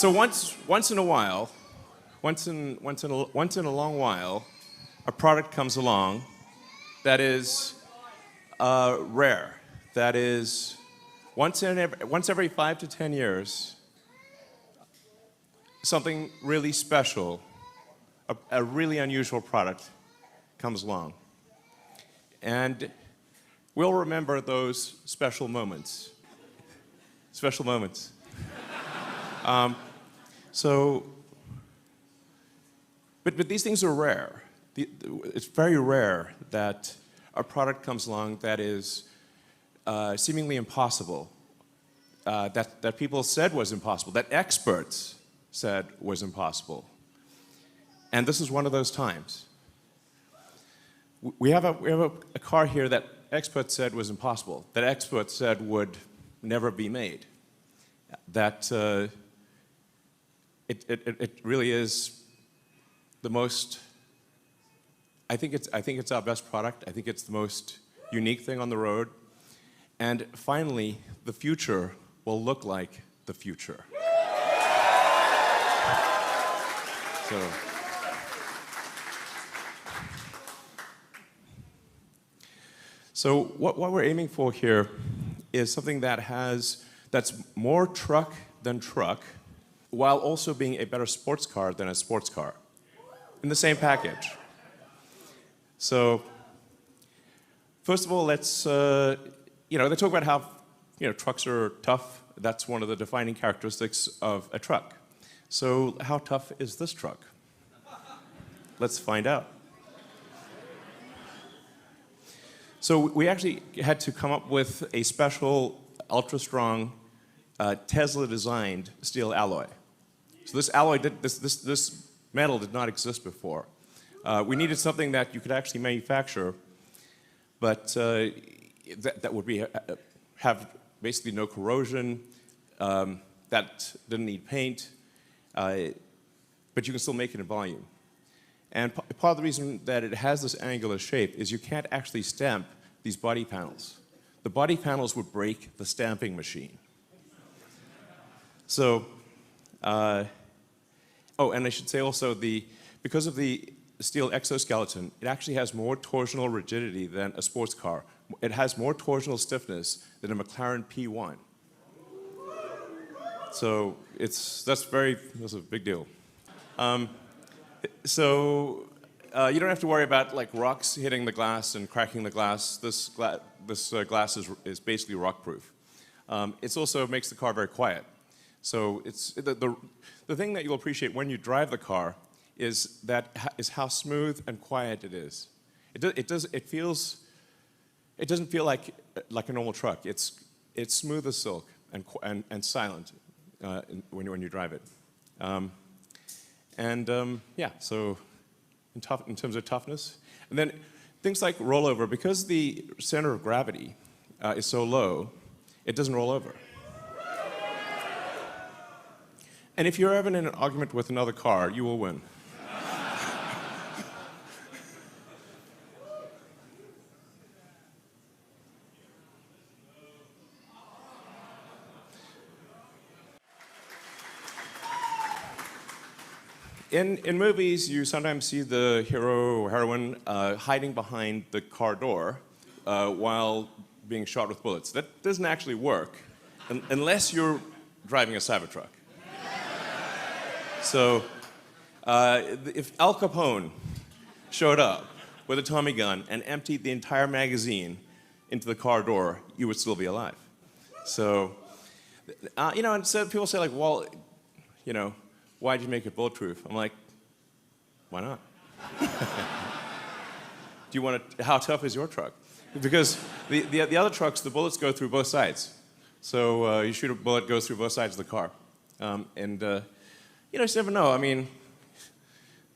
So once in a while, once in a long while, a product comes along that is rare. That is once every 5 to 10 years, something really special, a really unusual product comes along. And we'll remember those special moments. Special moments. But these things are rare. It's very rare that a product comes along that is seemingly impossible, that people said was impossible, that experts said was impossible. And this is one of those times. We have a car here that experts said was impossible, that experts said would never be made, that it really is the most. I think it's our best product. I think it's the most unique thing on the road. And finally, the future will look like the future. So what we're aiming for here is something that's more truck than truck, while also being a better sports car than a sports car, in the same package. So, first of all, let's, they talk about how, trucks are tough. That's one of the defining characteristics of a truck. So, how tough is this truck? Let's find out. So, we actually had to come up with a special, ultra-strong, Tesla-designed steel alloy. So this alloy, this metal did not exist before. We needed something that you could actually manufacture, but that would have basically no corrosion, that didn't need paint, but you can still make it in volume. And part of the reason that it has this angular shape is you can't actually stamp these body panels. The body panels would break the stamping machine. So, and I should say also, because of the steel exoskeleton, it actually has more torsional rigidity than a sports car. It has more torsional stiffness than a McLaren P1. So that's a big deal. You don't have to worry about like rocks hitting the glass and cracking the glass. This glass is basically rock-proof. It also makes the car very quiet. So it's the thing that you'll appreciate when you drive the car is how smooth and quiet it is. It doesn't feel like a normal truck. It's smooth as silk and silent when you drive it. So in terms of toughness, and then things like rollover, because the center of gravity is so low, it doesn't roll over. And if you're ever in an argument with another car, you will win. In movies, you sometimes see the hero or heroine hiding behind the car door while being shot with bullets. That doesn't actually work unless you're driving a Cybertruck. So if Al Capone showed up with a Tommy gun and emptied the entire magazine into the car door, you would still be alive. So, and so people say like, well, why'd you make it bulletproof? I'm like, why not? How tough is your truck? Because the other trucks, the bullets go through both sides. So you shoot a bullet, goes through both sides of the car. You just never know. I mean,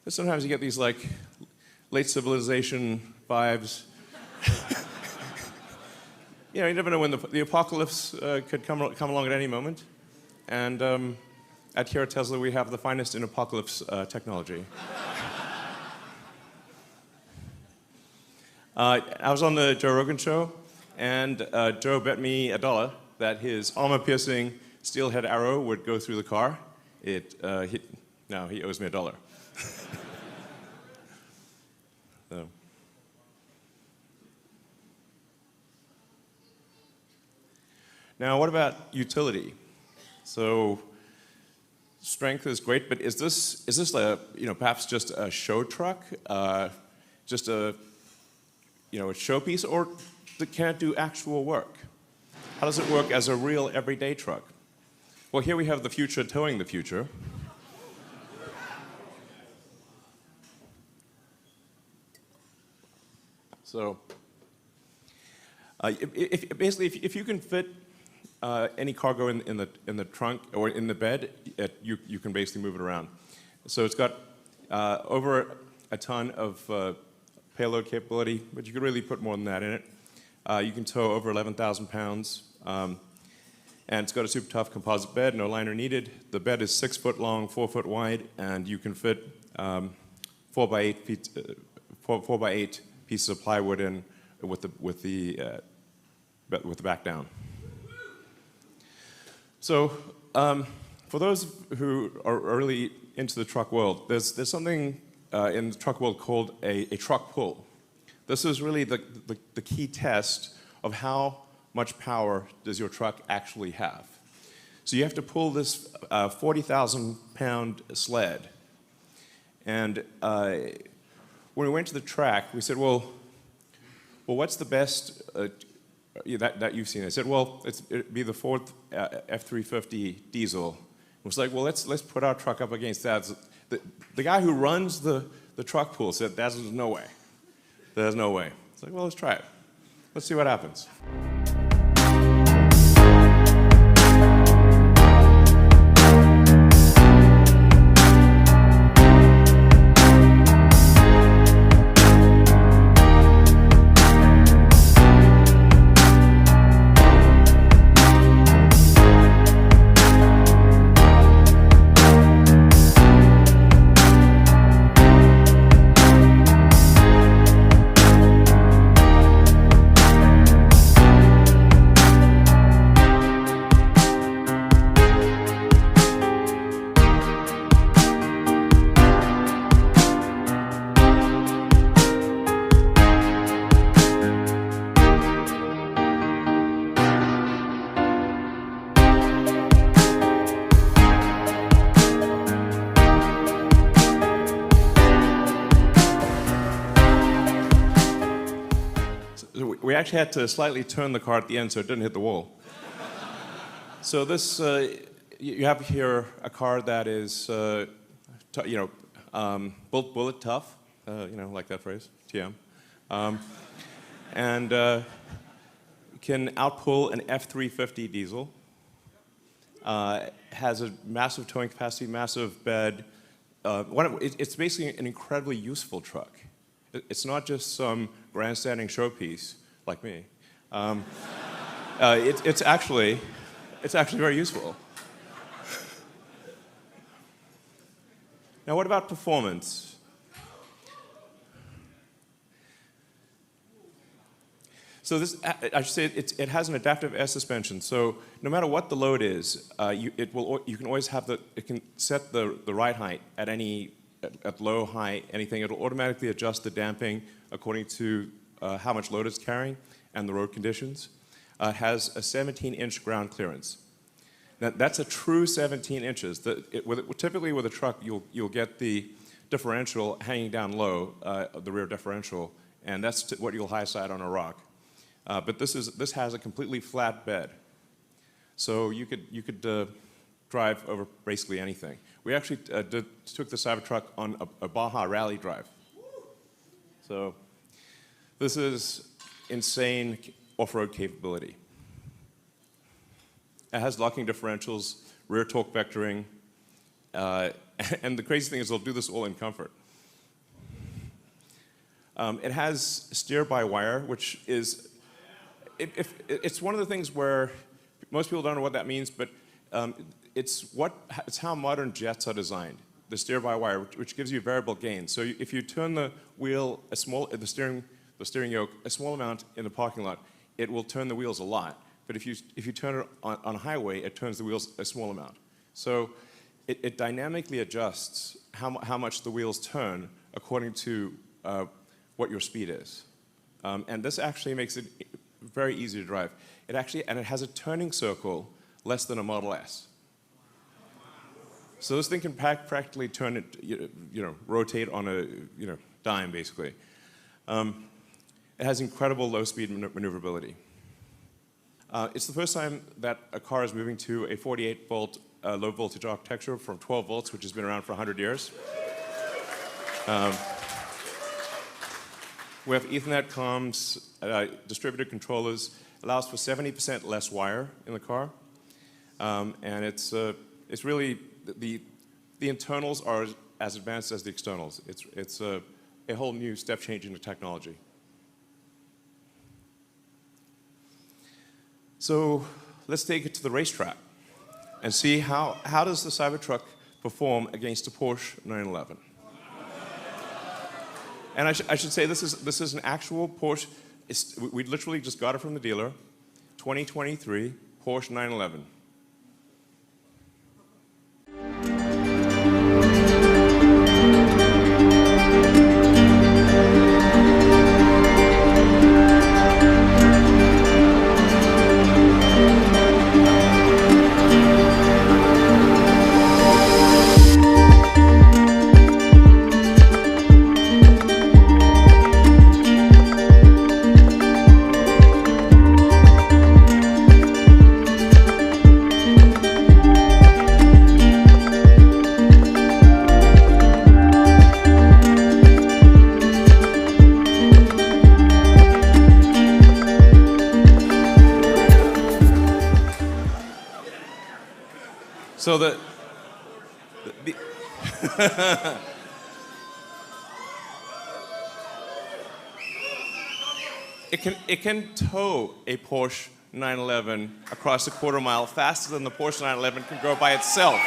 sometimes you get these like late civilization vibes. You never know when the apocalypse could come along at any moment. And here at Tesla, we have the finest in apocalypse technology. I was on the Joe Rogan show, and Joe bet me $1 that his armor-piercing steelhead arrow would go through the car, Now he owes me $1. So. Now, what about utility? So, strength is great, but is this perhaps just a show truck, just a showpiece, or can it do actual work? How does it work as a real everyday truck? Well, here we have the future towing the future. So, if you can fit any cargo in the trunk or in the bed, you can basically move it around. So it's got over a ton of payload capability, but you could really put more than that in it. You can tow over 11,000 pounds, and it's got a super tough composite bed, no liner needed. The bed is 6 foot long, 4 foot wide, and you can fit 4 by 8 pieces of plywood in with the back down. So, for those who are really into the truck world, there's something in the truck world called a truck pull. This is really the key test of how much power does your truck actually have. So you have to pull this 40,000-pound sled. And when we went to the track, we said, well, what's the best that you've seen? I said, well, it'd be the Ford F-350 diesel. It was like, well, let's put our truck up against that. The guy who runs the truck pool said, there's no way. There's no way. It's like, well, let's try it. Let's see what happens. We actually had to slightly turn the car at the end so it didn't hit the wall. So this, you have here a car that is, bullet tough, like that phrase, TM, and can outpull an F-350 diesel. Has a massive towing capacity, massive bed. It's basically an incredibly useful truck. It's not just some grandstanding showpiece like me. It's actually very useful. Now, what about performance? So this, I should say, it has an adaptive air suspension. So no matter what the load is, you can always have it can set the ride height at low, high, anything. It'll automatically adjust the damping according to how much load it's carrying and the road conditions. It has a 17-inch ground clearance. Now, that's a true 17 inches. Typically with a truck, you'll get the differential hanging down low, the rear differential, and that's what you'll high side on a rock. But this has a completely flat bed, so you could drive over basically anything. We actually took the Cybertruck on a Baja rally drive. So this is insane off-road capability. It has locking differentials, rear torque vectoring, and the crazy thing is they'll do this all in comfort. It has steer-by-wire, which is, it's one of the things where most people don't know what that means, but it's how modern jets are designed. The steer-by-wire, which gives you variable gain. So if you turn the wheel the steering yoke a small amount in the parking lot, it will turn the wheels a lot. But if you turn it on a highway, it turns the wheels a small amount. So it dynamically adjusts how much the wheels turn according to what your speed is. And this actually makes it very easy to drive. It has a turning circle less than a Model S. So this thing can practically turn it, rotate on a dime, basically. It has incredible low-speed maneuverability. It's the first time that a car is moving to a 48-volt low-voltage architecture from 12 volts, which has been around for 100 years. We have Ethernet comms, distributed controllers, allows for 70% less wire in the car, and it's really the internals are as advanced as the externals. It's a whole new step change in the technology. So let's take it to the racetrack and see how does the Cybertruck perform against a Porsche 911. And I should say this is an actual Porsche. We literally just got it from the dealer, 2023 Porsche 911. So it can tow a Porsche 911 across a quarter mile faster than the Porsche 911 can go by itself.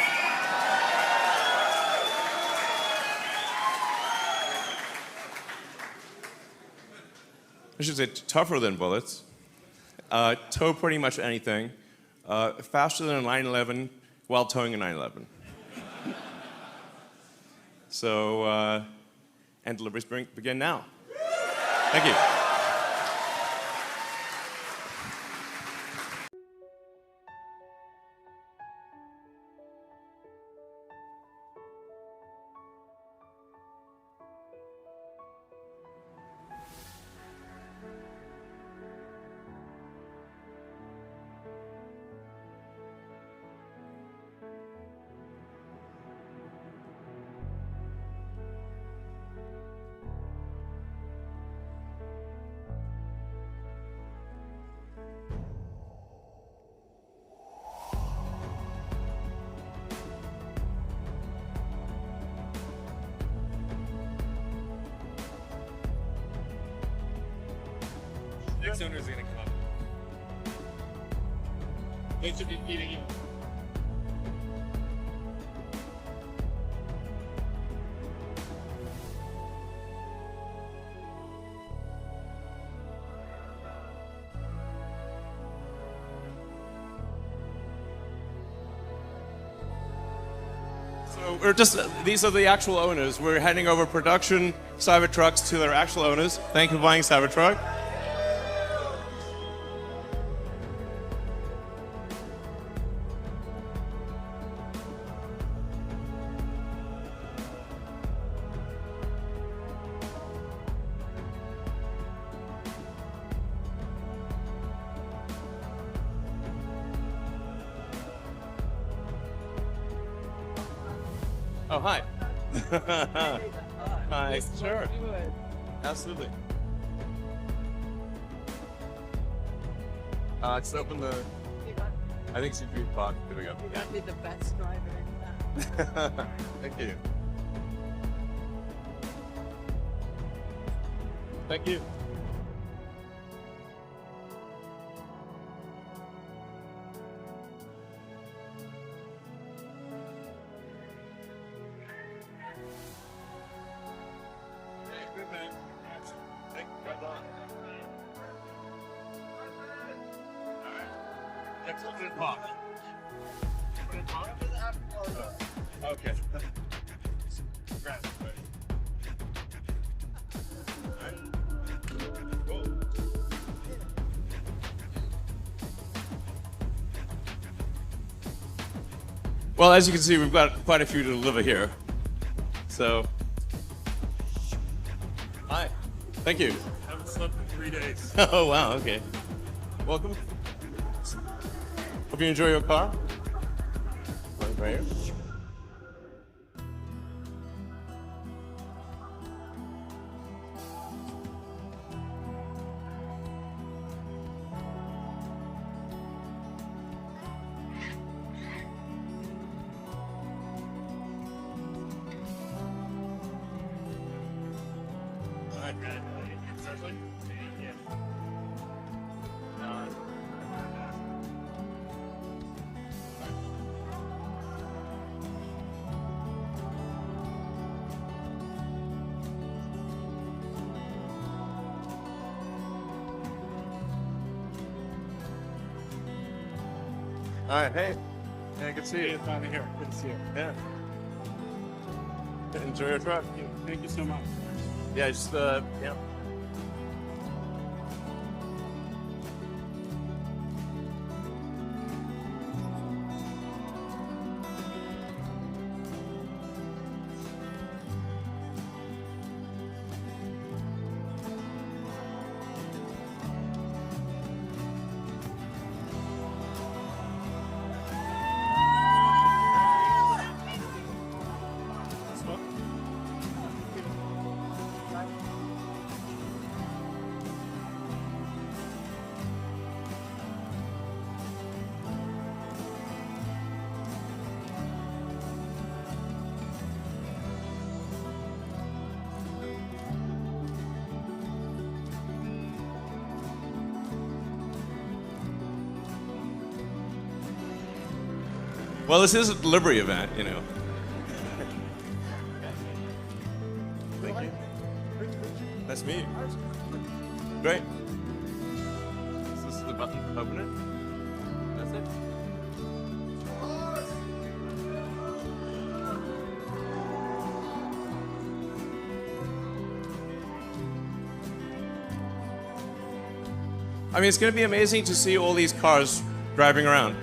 I should say tougher than bullets. Tow pretty much anything. Faster than a 911 while towing a 911. So, and deliveries begin now. Thank you. Next owner is gonna come up. They should be feeding you. So these are the actual owners. We're handing over production Cybertrucks to their actual owners. Thank you for buying Cybertruck. Oh, hi. Hi. Sure. Absolutely. Just open the. I think she'd be fun. Here we go. You got me the best driver in town. Thank you. Thank you. Good man. Thank you. Right on. All right. Let's open it up. Open it up. Okay. Congrats, buddy. Alright. Cool. Well, as you can see, we've got quite a few to deliver here. So, hi. Thank you. Haven't slept in 3 days. Oh, wow, okay. Welcome. Hope you enjoy your car. Right here. Alright, man. Seriously? Yeah. All right, hey. Yeah, good to see you. Finally here. Good to see you. Yeah. Enjoy your truck. Thank you so much. Yeah, just, yeah. Well, this is a delivery event, you know. Thank you. Nice to meet you. Great. This is the button to open it. That's it. I mean, it's going to be amazing to see all these cars driving around.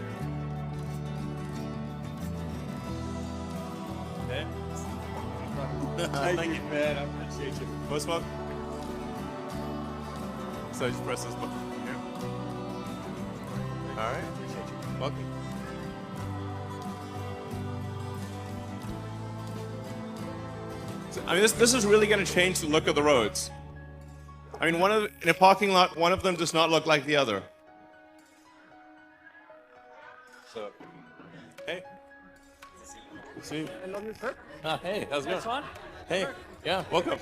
Thank you, man. I appreciate you. Most welcome. So just press this button here. All right. Welcome. So, I mean, this is really going to change the look of the roads. I mean, in a parking lot, one of them does not look like the other. So, hey. See you. Hey, how's it going? Hey, yeah, welcome.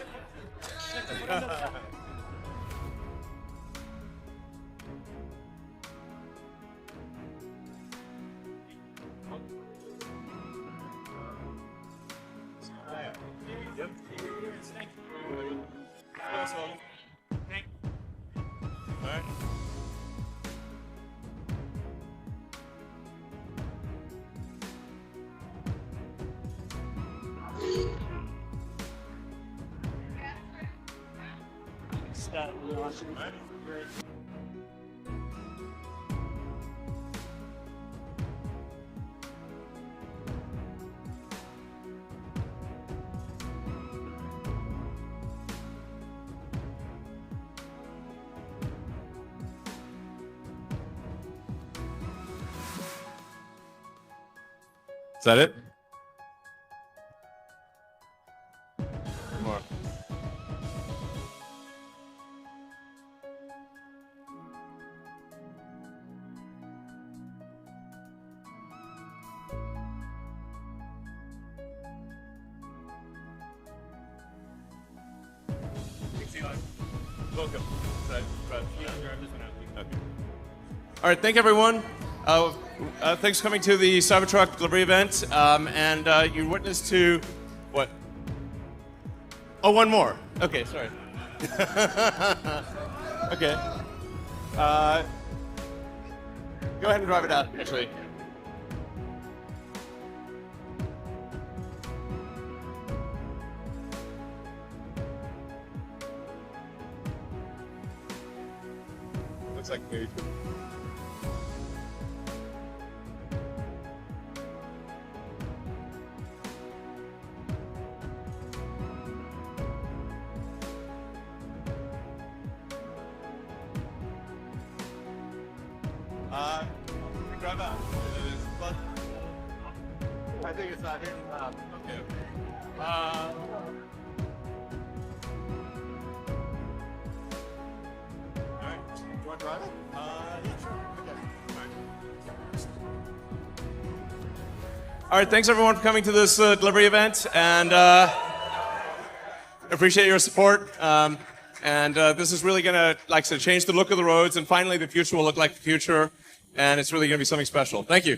Yep. All right. Is that it? More. Welcome. Okay. All right, thank you, everyone. Thanks for coming to the Cybertruck delivery event. And you witnessed to what? Oh, one more. Okay, sorry. Okay. Go ahead and drive it out, actually. It's like me. Grab that. I think it's not here. Okay. Alright. Do you want to drive it? Yeah, sure. Okay. All right, thanks everyone for coming to this delivery event, and appreciate your support. This is really gonna, like I said, change the look of the roads, and finally the future will look like the future, and it's really gonna be something special. Thank you.